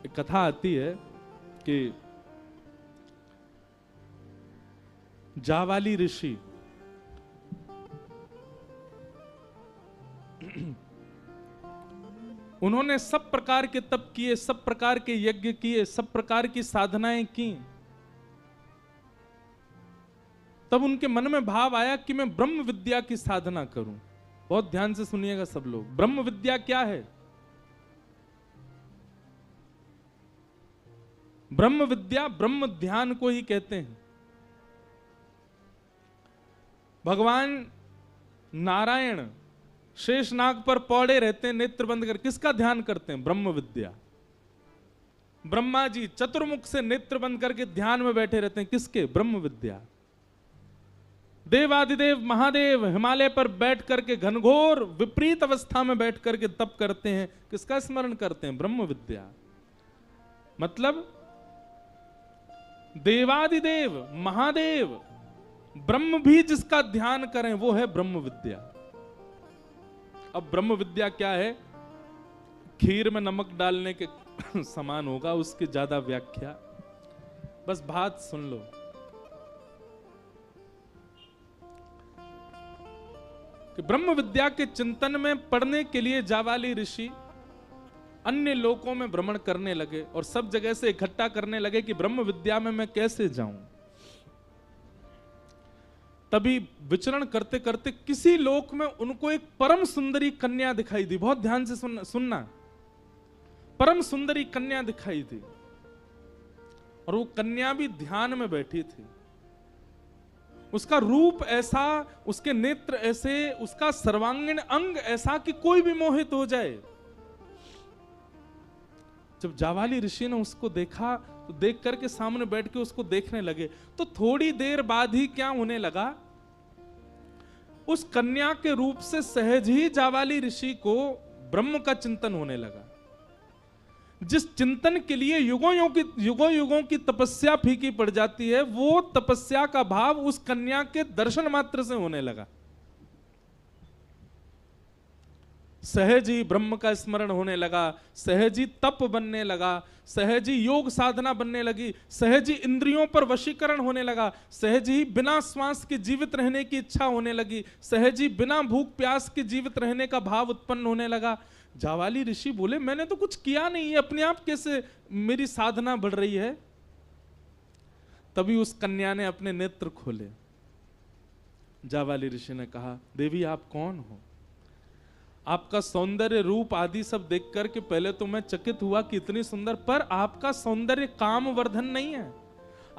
एक कथा आती है कि जावाली ऋषि उन्होंने सब प्रकार के तप किए, सब प्रकार के यज्ञ किए, सब प्रकार की साधनाएं की। तब उनके मन में भाव आया कि मैं ब्रह्म विद्या की साधना करूं। बहुत ध्यान से सुनिएगा सब लोग। ब्रह्म विद्या क्या है? ब्रह्म विद्या ब्रह्म ध्यान को ही कहते हैं। भगवान नारायण शेषनाग पर पौड़े रहते हैं, नेत्र बंद कर। किसका ध्यान करते हैं? ब्रह्म विद्या। ब्रह्मा जी चतुर्मुख से नेत्र बंद करके ध्यान में बैठे रहते हैं। किसके? ब्रह्म विद्या। देवादिदेव महादेव हिमालय पर बैठ करके घनघोर विपरीत अवस्था में बैठ करके तप करते हैं। किसका स्मरण करते हैं? ब्रह्म विद्या। मतलब देवादिदेव महादेव ब्रह्म भी जिसका ध्यान करें वो है ब्रह्म विद्या। अब ब्रह्म विद्या क्या है? खीर में नमक डालने के समान होगा, उसकी ज्यादा व्याख्या। बस बात सुन लो कि ब्रह्म विद्या के चिंतन में पढ़ने के लिए जावाली ऋषि अन्य लोकों में भ्रमण करने लगे और सब जगह से इकट्ठा करने लगे कि ब्रह्म विद्या में मैं कैसे जाऊं। तभी विचरण करते करते किसी लोक में उनको एक परम सुंदरी कन्या दिखाई दी। बहुत ध्यान से सुनना। परम सुंदरी कन्या दिखाई दी और वो कन्या भी ध्यान में बैठी थी। उसका रूप ऐसा, उसके नेत्र ऐसे, उसका सर्वांगीण अंग ऐसा कि कोई भी मोहित हो जाए। जब जावाली ऋषि ने उसको देखा तो देख करके सामने बैठ के उसको देखने लगे तो थोड़ी देर बाद ही क्या होने लगा, उस कन्या के रूप से सहज ही जावाली ऋषि को ब्रह्म का चिंतन होने लगा। जिस चिंतन के लिए युगों युगों की तपस्या फीकी पड़ जाती है, वो तपस्या का भाव उस कन्या के दर्शन मात्र से होने लगा। सहज ही ब्रह्म का स्मरण होने लगा, सहज ही तप बनने लगा, सहज ही योग साधना बनने लगी, सहज ही इंद्रियों पर वशीकरण होने लगा, सहज ही बिना श्वास के जीवित रहने की इच्छा होने लगी, सहज ही बिना भूख प्यास के जीवित रहने का भाव उत्पन्न होने लगा। जावाली ऋषि बोले मैंने तो कुछ किया नहीं है, अपने आप कैसे मेरी साधना बढ़ रही है? तभी उस कन्या ने अपने नेत्र खोले। जावाली ऋषि ने कहा, देवी आप कौन हो? आपका सौंदर्य रूप आदि सब देख करके पहले तो मैं चकित हुआ कि इतनी सुंदर, पर आपका सौंदर्य काम वर्धन नहीं है।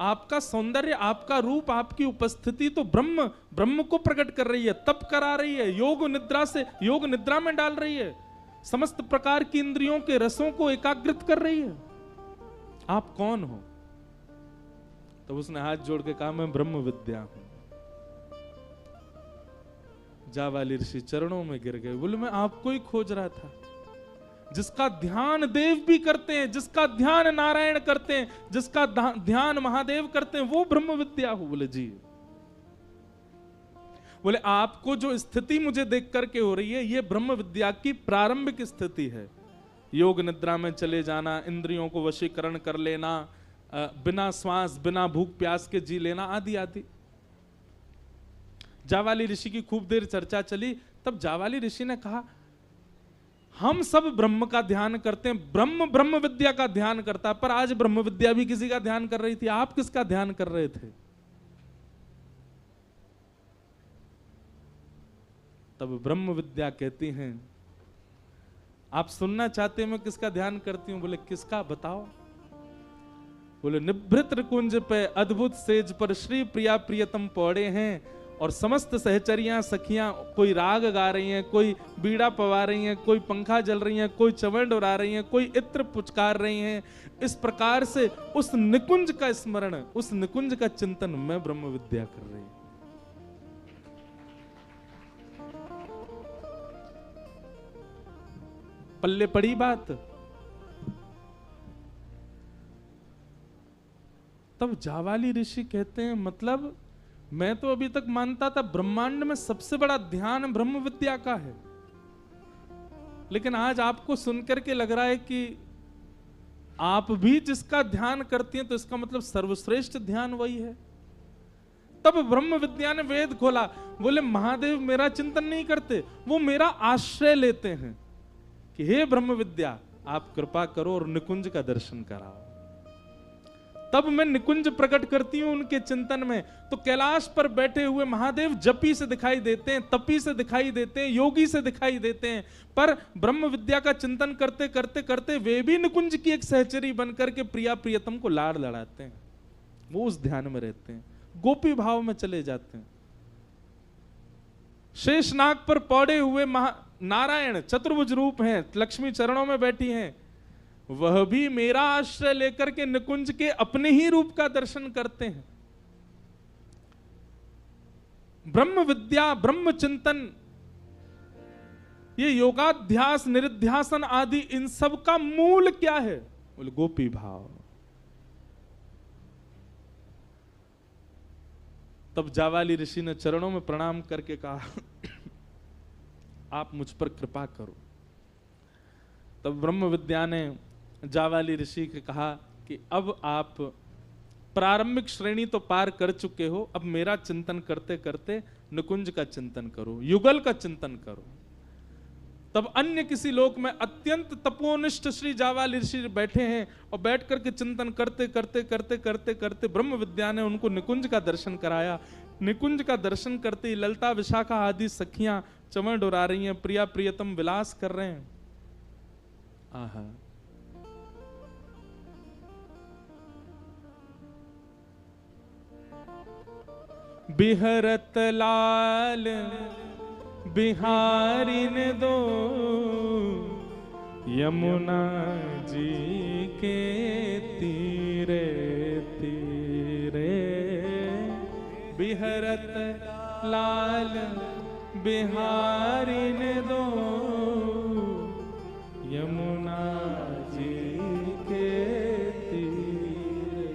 आपका सौंदर्य, आपका रूप, आपकी उपस्थिति तो ब्रह्म को प्रकट कर रही है, तप करा रही है, योग निद्रा में डाल रही है, समस्त प्रकार की इंद्रियों के रसों को एकाग्रित कर रही है। आप कौन हो? तो उसने हाथ जोड़ के कहा मैं ब्रह्म विद्या हूं। जावाली ऋषि चरणों में गिर गए। बोले मैं आपको ही खोज रहा था। जिसका ध्यान देव भी करते हैं, जिसका ध्यान नारायण करते हैं, जिसका ध्यान महादेव करते हैं, वो ब्रह्म विद्या हो। बोले जी। बोले आपको जो स्थिति मुझे देख करके हो रही है, ये ब्रह्म विद्या की प्रारंभिक स्थिति है। योग निद्रा में चले जाना, इंद्रियों को वशीकरण कर लेना, बिना श्वास बिना भूख प्यास के जी लेना, आदि आदि। जावाली ऋषि की खूब देर चर्चा चली। तब जावाली ऋषि ने कहा हम सब ब्रह्म का ध्यान करते हैं, ब्रह्म विद्या का ध्यान करता है, पर आज ब्रह्म विद्या भी किसी का ध्यान कर रही थी। आप किसका ध्यान कर रहे थे? तब ब्रह्म विद्या कहती हैं, आप सुनना चाहते हैं मैं किसका ध्यान करती हूं? बोले किसका, बताओ। बोले निभृत कुंज पे अद्भुत सेज पर श्री प्रिया प्रियतम पौड़े हैं और समस्त सहचरियां सखियां कोई राग गा रही हैं, कोई बीड़ा पवा रही हैं, कोई पंखा जल रही हैं, कोई चवण डोरा रही हैं, कोई इत्र पुचकार रही हैं। इस प्रकार से उस निकुंज का स्मरण, उस निकुंज का चिंतन मैं ब्रह्म विद्या कर रही हूं। पल्ले पड़ी बात। तब जावाली ऋषि कहते हैं मतलब मैं तो अभी तक मानता था ब्रह्मांड में सबसे बड़ा ध्यान ब्रह्म विद्या का है, लेकिन आज आपको सुनकर के लग रहा है कि आप भी जिसका ध्यान करती हैं तो इसका मतलब सर्वश्रेष्ठ ध्यान वही है। तब ब्रह्म विद्या ने वेद खोला, बोले महादेव मेरा चिंतन नहीं करते, वो मेरा आश्रय लेते हैं कि हे ब्रह्म विद्या आप कृपा करो और निकुंज का दर्शन कराओ। तब मैं निकुंज प्रकट करती हूं उनके चिंतन में। तो कैलाश पर बैठे हुए महादेव जपी से दिखाई देते हैं, तपी से दिखाई देते हैं, योगी से दिखाई देते हैं, पर ब्रह्म विद्या का चिंतन करते करते करते वे भी निकुंज की एक सहचरी बनकर के प्रिया प्रियतम को लाड़ लड़ाते हैं। वो उस ध्यान में रहते हैं, गोपी भाव में चले जाते हैं। शेषनाग पर पौड़े हुए नारायण चतुर्भुज रूप हैं, लक्ष्मी चरणों में बैठी हैं, वह भी मेरा आश्रय लेकर के निकुंज के अपने ही रूप का दर्शन करते हैं। ब्रह्म विद्या, ब्रह्म चिंतन, ये योगाध्यास, निरिध्यासन आदि, इन सब का मूल क्या है? बोले गोपी भाव। तब जावाली ऋषि ने चरणों में प्रणाम करके कहा आप मुझ पर कृपा करो। तब ब्रह्म विद्या ने जावाली ऋषि के कहा कि अब आप प्रारंभिक श्रेणी तो पार कर चुके हो, अब मेरा चिंतन करते करते निकुंज का चिंतन करो, युगल का चिंतन करो। तब अन्य किसी लोक में अत्यंत तपोनिष्ठ श्री जावाली ऋषि बैठे हैं और बैठ करके चिंतन करते करते करते करते करते ब्रह्म विद्या ने उनको निकुंज का दर्शन कराया। निकुंज का दर्शन करते ही ललता विशाखा आदि सखियां चमर डोरा रही हैं, प्रिया प्रियतम विलास कर रहे हैं। आहा, बिहरत लाल बिहारिन दो यमुना जी के तीरे तीरे, बिहरत लाल बिहारिन दो यमुना जी के तीरे।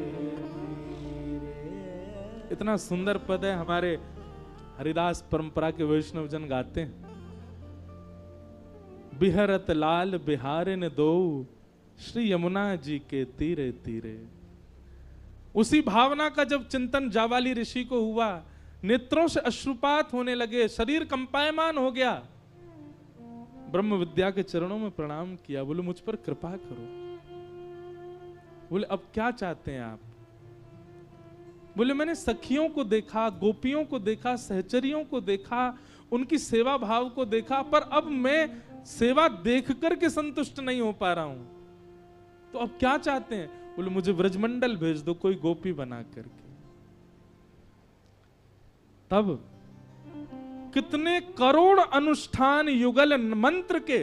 इतना सुंदर पद है, हमारे हरिदास परंपरा के वैष्णव जन गाते हैं। बिहरत लाल बिहारिन दो श्री यमुना जी के तीरे तीरे। उसी भावना का जब चिंतन जावाली ऋषि को हुआ, नेत्रों से अश्रुपात होने लगे, शरीर कंपायमान हो गया। ब्रह्म विद्या के चरणों में प्रणाम किया, बोले मुझ पर कृपा करो। बोले अब क्या चाहते हैं आप? बोले मैंने सखियों को देखा, गोपियों को देखा, सहचरियों को देखा, उनकी सेवा भाव को देखा, पर अब मैं सेवा देख करके संतुष्ट नहीं हो पा रहा हूं, तो अब क्या चाहते हैं? बोले मुझे व्रजमंडल भेज दो कोई गोपी बना करके। तब कितने करोड़ अनुष्ठान युगल मंत्र के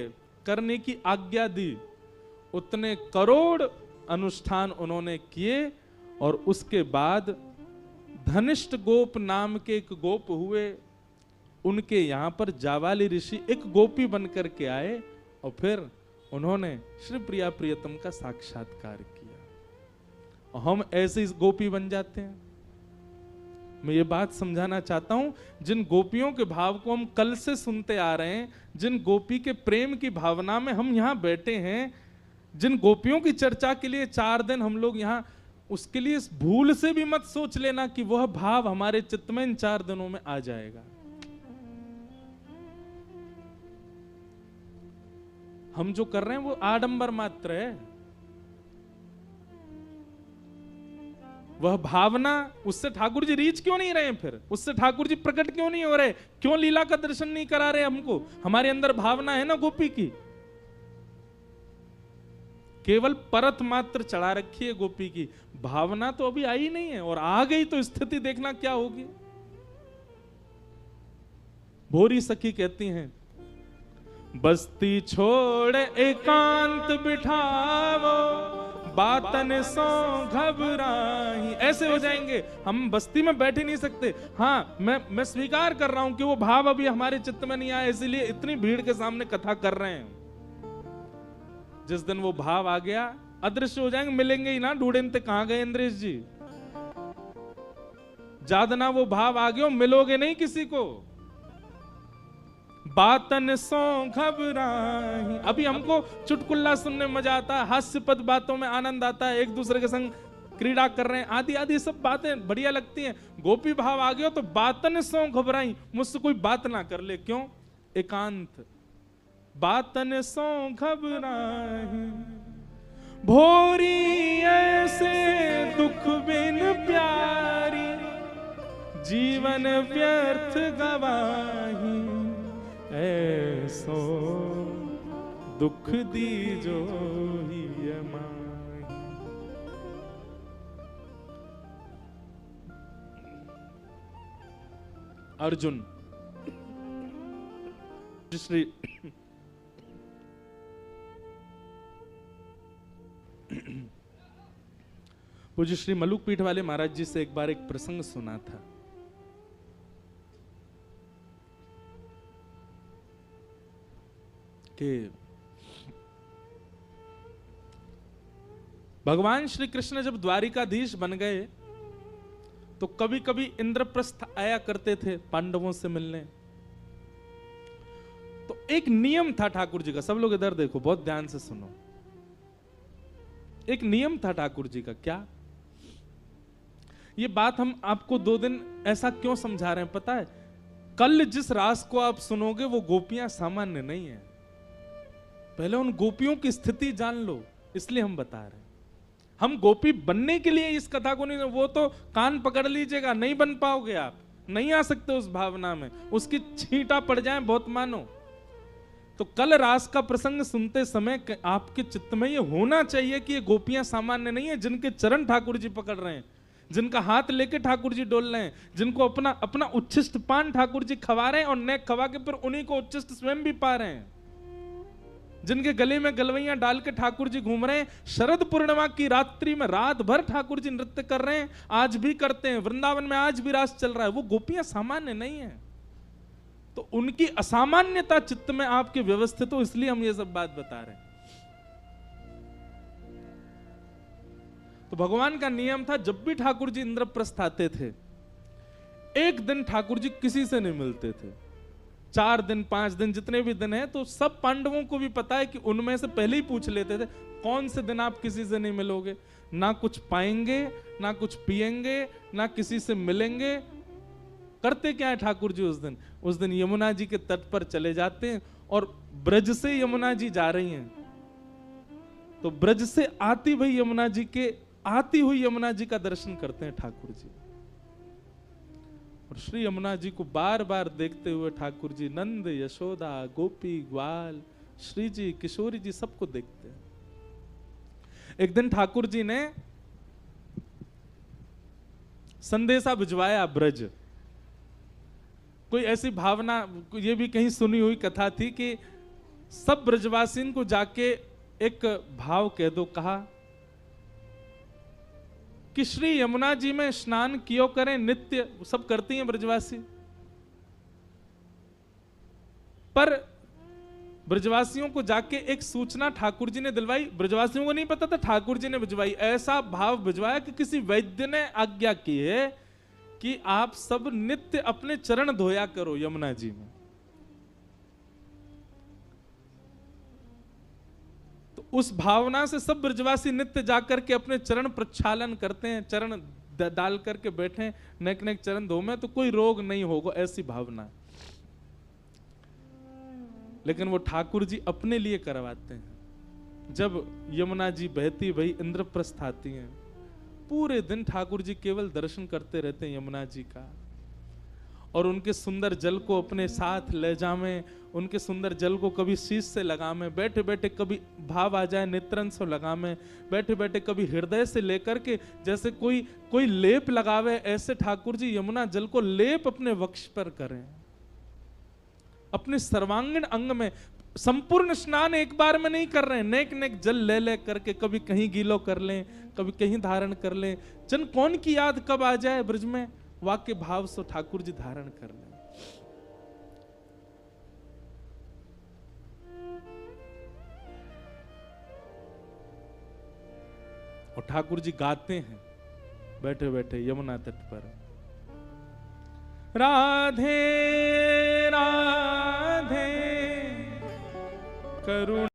करने की आज्ञा दी, उतने करोड़ अनुष्ठान उन्होंने किए। और उसके बाद धनिष्ठ गोप नाम के एक गोप हुए, उनके यहां पर जावाली ऋषि एक गोपी बनकर के आए और फिर उन्होंने श्री प्रिया प्रियतम का साक्षात्कार किया। और हम ऐसे इस गोपी बन जाते हैं। मैं ये बात समझाना चाहता हूं, जिन गोपियों के भाव को हम कल से सुनते आ रहे हैं, जिन गोपी के प्रेम की भावना में हम यहां बैठे हैं, जिन गोपियों की चर्चा के लिए 4 दिन हम लोग यहां, उसके लिए भूल से भी मत सोच लेना कि वह भाव हमारे चित्त में इन 4 दिनों में आ जाएगा। हम जो कर रहे हैं वो आडंबर मात्र है। वह भावना, उससे ठाकुर जी रीच क्यों नहीं रहे हैं? फिर उससे ठाकुर जी प्रकट क्यों नहीं हो रहे? क्यों लीला का दर्शन नहीं करा रहे हमको? हमारे अंदर भावना है ना गोपी की, केवल परत मात्र चढ़ा रखी है गोपी की, भावना तो अभी आई नहीं है। और आ गई तो स्थिति देखना क्या होगी। भोरी सखी कहती हैं, बस्ती छोड़ एकांत बिठावो, बातन सो घबराई। ऐसे हो जाएंगे, हम बस्ती में बैठ ही नहीं सकते। हाँ, मैं स्वीकार कर रहा हूं कि वो भाव अभी हमारे चित्त में नहीं आया, इसीलिए इतनी भीड़ के सामने कथा कर रहे हैं। जिस दिन वो भाव आ गया, अदृश्य हो जाएंगे, मिलेंगे ही ना। ढूंढते कहां गए इंद्रेश जी? जादना वो भाव आ गए, मिलोगे नहीं किसी को। बातन सो घबराही। अभी हमको चुटकुल्ला सुनने में मजा आता है, हास्यपद बातों में आनंद आता है, एक दूसरे के संग क्रीड़ा कर रहे हैं, आदि आदि सब बातें बढ़िया लगती हैं। गोपी भाव आ गया तो बातन सो घबराई, मुझसे कोई बात ना कर ले, क्यों? एकांत। बातन सो घबराई, भोरी ऐसे दुख बिन प्यारी, जीवन व्यर्थ गवाही, ऐसो दुख दीजो ही माही। अर्जुन श्री पूज्य श्री मलुक पीठ वाले महाराज जी से एक बार एक प्रसंग सुना था। कि भगवान श्री कृष्ण जब द्वारिकाधीश बन गए तो कभी कभी इंद्रप्रस्थ आया करते थे पांडवों से मिलने। तो एक नियम था ठाकुर जी का, सब लोग इधर देखो, बहुत ध्यान से सुनो। एक नियम था ठाकुर जी का, क्या? ये बात हम आपको 2 दिन ऐसा क्यों समझा रहे हैं पता है? कल जिस रास को आप सुनोगे वो गोपियां सामान्य नहीं है। पहले उन गोपियों की स्थिति जान लो, इसलिए हम बता रहे हैं। हम गोपी बनने के लिए इस कथा को नहीं, वो तो कान पकड़ लीजिएगा, नहीं बन पाओगे, आप नहीं आ सकते उस भावना में, उसकी छींटा पड़ जाए बहुत मानो। तो कल रास का प्रसंग सुनते समय आपके चित्त में ये होना चाहिए कि ये गोपियां सामान्य नहीं है, जिनके चरण ठाकुर जी पकड़ रहे हैं, जिनका हाथ लेके ठाकुर जी डोल रहे हैं, जिनको अपना अपना उच्छिष्ट पान ठाकुर जी खवा रहे हैं और नेक खवा के फिर उन्हीं को उच्छिष्ट स्वयं भी पा रहे हैं, जिनके गले में गलवैयां डाल के ठाकुर जी घूम रहे हैं। शरद पूर्णिमा की रात्रि में रात भर ठाकुर जी नृत्य कर रहे हैं, आज भी करते हैं, वृंदावन में आज भी रास चल रहा है। वो गोपियां सामान्य नहीं है, तो उनकी असामान्यता चित्त में आपके व्यवस्थित हो, इसलिए हम ये सब बात बता रहे हैं। तो भगवान का नियम था, जब भी ठाकुर जी इंद्रप्रस्थ आते थे, एक दिन ठाकुर जी किसी से नहीं मिलते थे। 4 दिन 5 दिन जितने भी दिन हैं, तो सब पांडवों को भी पता है कि उनमें से पहले ही पूछ लेते थे कौन से दिन आप किसी से नहीं मिलोगे, ना कुछ पाएंगे, ना कुछ पिएंगे, ना किसी से मिलेंगे। करते क्या है ठाकुर जी उस दिन यमुना जी के तट पर चले जाते हैं, और ब्रज से यमुना जी जा रही हैं, तो ब्रज से आती हुई यमुना जी का दर्शन करते हैं ठाकुर जी। और श्री यमुना जी को बार बार देखते हुए ठाकुर जी नंद, यशोदा, गोपी, ग्वाल, श्री जी, किशोरी जी सबको देखते हैं। एक दिन ठाकुर जी ने संदेशा भिजवाया ब्रज। कोई ऐसी भावना, ये भी कहीं सुनी हुई कथा थी कि सब ब्रजवासियों को जाके एक भाव कह दो, कहा कि श्री यमुना जी में स्नान कियो करें नित्य, सब करती हैं ब्रजवासी, पर ब्रजवासियों को जाके एक सूचना ठाकुर जी ने दिलवाई। ब्रजवासियों को नहीं पता था, ठाकुर जी ने भिजवाई। ऐसा भाव भिजवाया कि किसी वैद्य ने आज्ञा की है कि आप सब नित्य अपने चरण धोया करो यमुना जी में। तो उस भावना से सब ब्रजवासी नित्य जाकर के अपने चरण प्रक्षालन करते हैं, चरण डाल करके बैठे, नेक नेक चरण धो में, तो कोई रोग नहीं होगा, ऐसी भावना। लेकिन वो ठाकुर जी अपने लिए करवाते हैं। जब यमुना जी बहती भई इंद्रप्रस्थ आती हैं, पूरे दिन ठाकुर जी केवल दर्शन करते रहते हैं यमुना जी का, और उनके सुंदर जल को अपने साथ ले जावें, उनके सुंदर जल को कभी शीश से लगावें, बैठे बैठे कभी भाव आ जाए नेत्रन से लगावें, बैठे बैठे कभी हृदय से लेकर के जैसे कोई लेप लगावे, ऐसे ठाकुर जी यमुना जल को लेप अपने वक्ष पर करें, अपने सर्वांगीण अंग में। संपूर्ण स्नान एक बार में नहीं कर रहे हैं, नेक नेक जल ले ले करके कभी कहीं गीलो कर लें, कभी कहीं धारण कर लें। जन कौन की याद कब आ जाए ब्रज में, वाक्य भाव से ठाकुर जी धारण कर लें। और ठाकुर जी गाते हैं बैठे बैठे यमुना तट पर, राधे राधे राधे करुण